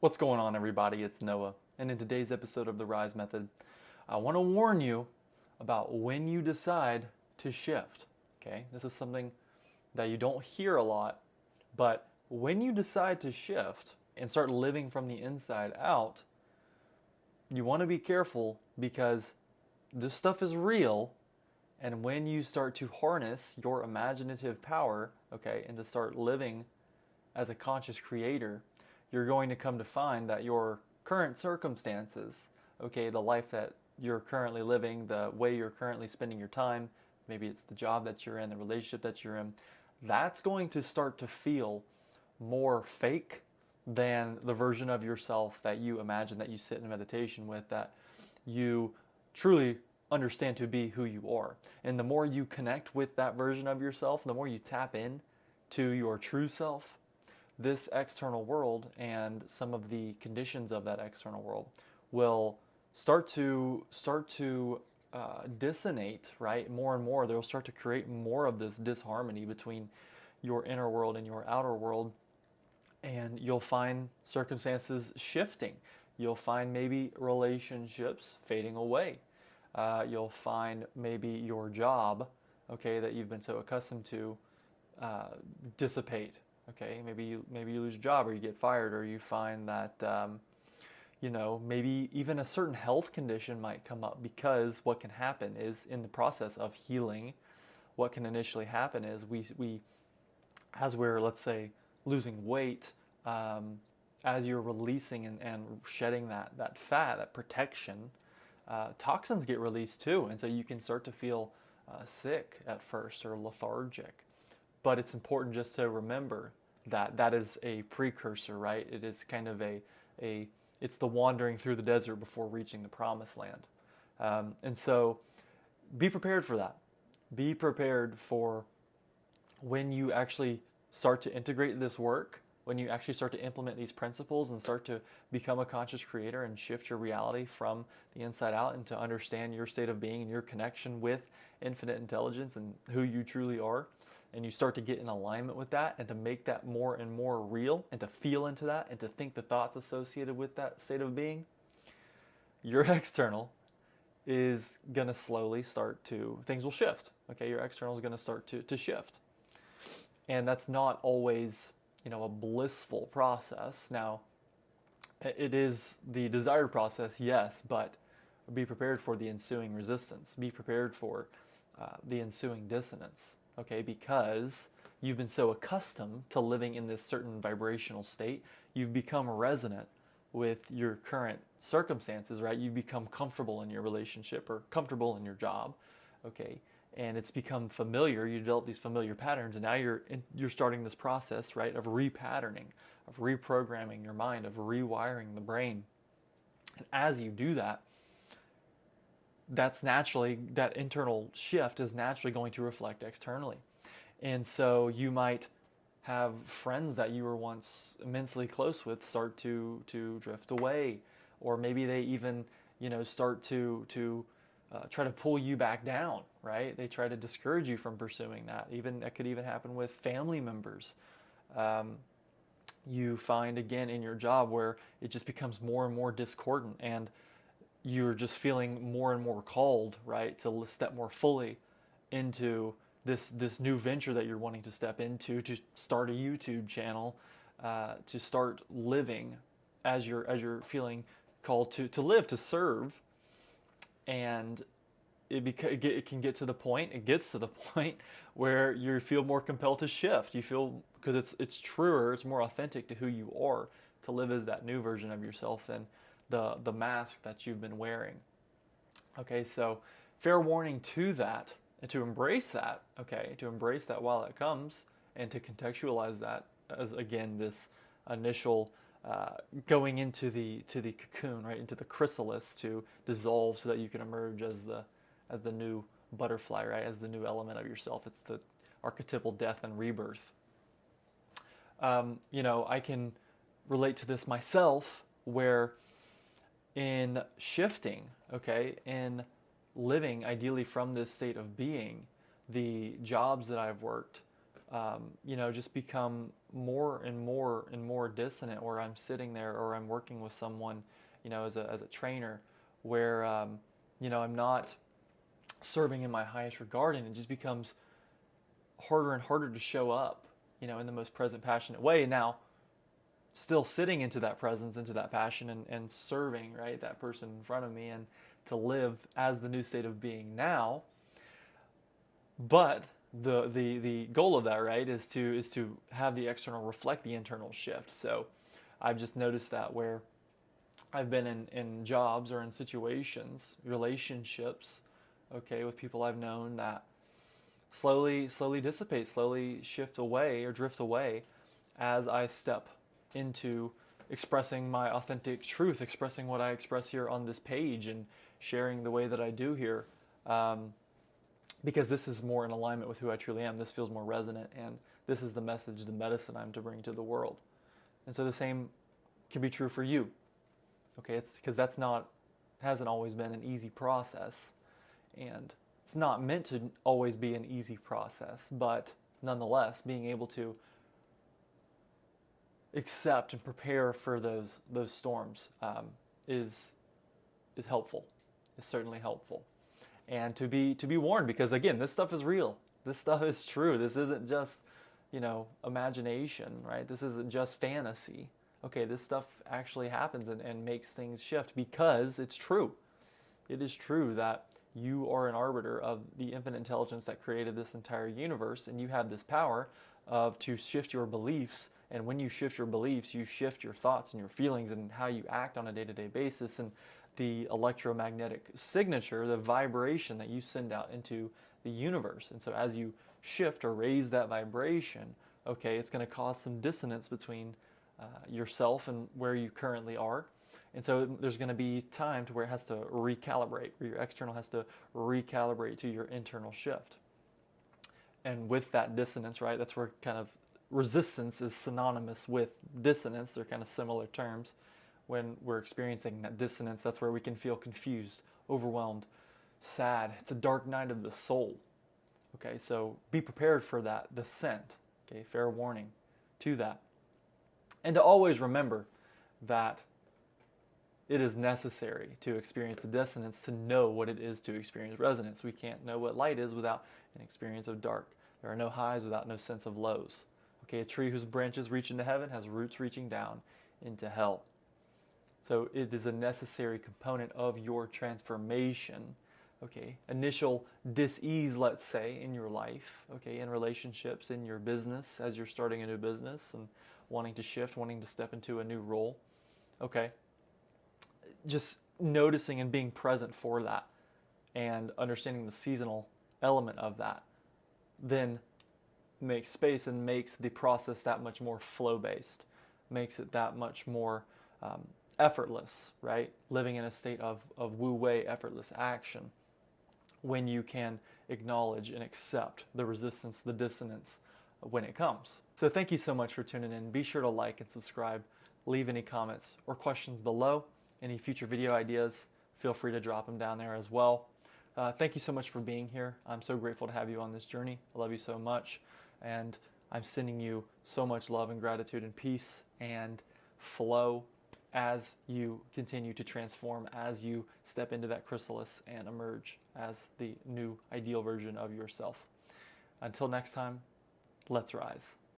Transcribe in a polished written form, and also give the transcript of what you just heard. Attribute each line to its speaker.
Speaker 1: What's going on, everybody? It's Noah, and in today's episode of the Rise Method, I want to warn you about when you decide to shift. Okay, this is something that you don't hear a lot, but when you decide to shift and start living from the inside out, you want to be careful because this stuff is real. And when you start to harness your imaginative power, okay, and to start living as a conscious creator, you're going to come to find that your current circumstances, okay, the life that you're currently living, the way you're currently spending your time, maybe it's the job that you're in, the relationship that you're in, that's going to start to feel more fake than the version of yourself that you imagine, that you sit in meditation with, that you truly understand to be who you are. And the more you connect with that version of yourself, the more you tap in to your true self, this external world and some of the conditions of that external world will start to dissonate, right? More and more, they'll start to create more of this disharmony between your inner world and your outer world, and you'll find circumstances shifting. You'll find maybe relationships fading away. You'll find maybe your job, okay, that you've been so accustomed to, dissipate. Okay, maybe you lose your job, or you get fired, or you find that maybe even a certain health condition might come up, because what can happen is, in the process of healing, what can initially happen is we as we're, let's say, losing weight, as you're releasing and shedding that fat, that protection, toxins get released too, and so you can start to feel sick at first or lethargic. But it's important just to remember that that is a precursor, right? It is kind of it's the wandering through the desert before reaching the promised land. And so be prepared for that. Be prepared for when you actually start to integrate this work, when you actually start to implement these principles and start to become a conscious creator and shift your reality from the inside out, and to understand your state of being and your connection with infinite intelligence and who you truly are. And you start to get in alignment with that, and to make that more and more real, and to feel into that, and to think the thoughts associated with that state of being, your external is going to slowly start to, things will shift. Okay, your external is going to start to shift. And that's not always, a blissful process. Now, it is the desired process, yes, but be prepared for the ensuing resistance. Be prepared for the ensuing dissonance. Okay, because you've been so accustomed to living in this certain vibrational state, you've become resonant with your current circumstances, right? You've become comfortable in your relationship or comfortable in your job, okay? And it's become familiar. You develop these familiar patterns, and now you're starting this process, right, of repatterning, of reprogramming your mind, of rewiring the brain. And as you do that, that internal shift is naturally going to reflect externally. And so you might have friends that you were once immensely close with start to drift away, or maybe they even start to try to pull you back down, right? They try to discourage you from pursuing that. That could even happen with family members. You find, again, in your job where it just becomes more and more discordant, and you're just feeling more and more called, right, to step more fully into this new venture that you're wanting to step into, to start a YouTube channel, to start living as you're feeling called to live, to serve. And it can get to the point, it gets to the point where you feel more compelled to shift. You feel, because it's truer, it's more authentic to who you are, to live as that new version of yourself than the mask that you've been wearing. Okay, so fair warning to that, and to embrace that, okay, to embrace that while it comes, and to contextualize that as, again, this initial going into the cocoon, right, into the chrysalis, to dissolve so that you can emerge as the new butterfly, right, as the new element of yourself. It's the archetypal death and rebirth. I can relate to this myself, where in shifting, okay, in living ideally from this state of being, the jobs that I've worked, just become more and more and more dissonant, where I'm sitting there or I'm working with someone, as a trainer, where, I'm not serving in my highest regard, and it just becomes harder and harder to show up, in the most present, passionate way. Now, still sitting into that presence, into that passion, and serving, right, that person in front of me, and to live as the new state of being now. But the goal of that, right, is to have the external reflect the internal shift. So I've just noticed that where I've been in jobs or in situations, relationships, okay, with people I've known, that slowly dissipate, slowly shift away or drift away as I step into expressing my authentic truth, expressing what I express here on this page, and sharing the way that I do here. Because this is more in alignment with who I truly am. This feels more resonant, and this is the message, the medicine I'm to bring to the world. And so the same can be true for you. Okay, it's because hasn't always been an easy process, and it's not meant to always be an easy process, but nonetheless, being able to accept and prepare for those storms is helpful. Is certainly helpful. And to be warned, because again, this stuff is real. This stuff is true. This isn't just, imagination, right? This isn't just fantasy. Okay, this stuff actually happens and makes things shift, because it's true. It is true that you are an arbiter of the infinite intelligence that created this entire universe, and you have this power to shift your beliefs. And when you shift your beliefs, you shift your thoughts and your feelings and how you act on a day-to-day basis. And the electromagnetic signature, the vibration that you send out into the universe. And so as you shift or raise that vibration, okay, it's going to cause some dissonance between yourself and where you currently are. And so there's going to be time to where it has to recalibrate, where your external has to recalibrate to your internal shift. And with that dissonance, right, that's where kind of resistance is synonymous with dissonance. They're kind of similar terms. When we're experiencing that dissonance, that's where we can feel confused, overwhelmed, sad. It's a dark night of the soul. Okay, so be prepared for that descent. Okay, fair warning to that. And to always remember that it is necessary to experience the dissonance to know what it is to experience resonance. We can't know what light is without an experience of dark. There are no highs without no sense of lows. Okay, a tree whose branches reach into heaven has roots reaching down into hell. So it is a necessary component of your transformation. Okay, initial dis-ease, let's say, in your life, okay, in relationships, in your business, as you're starting a new business and wanting to shift, wanting to step into a new role. Okay, just noticing and being present for that and understanding the seasonal element of that then makes space and makes the process that much more flow-based, makes it that much more effortless, right? Living in a state of wu-wei, effortless action, when you can acknowledge and accept the resistance, the dissonance when it comes. So thank you so much for tuning in. Be sure to like and subscribe. Leave any comments or questions below. Any future video ideas, feel free to drop them down there as well. Thank you so much for being here. I'm so grateful to have you on this journey. I love you so much. And I'm sending you so much love and gratitude and peace and flow as you continue to transform, as you step into that chrysalis and emerge as the new ideal version of yourself. Until next time, let's rise.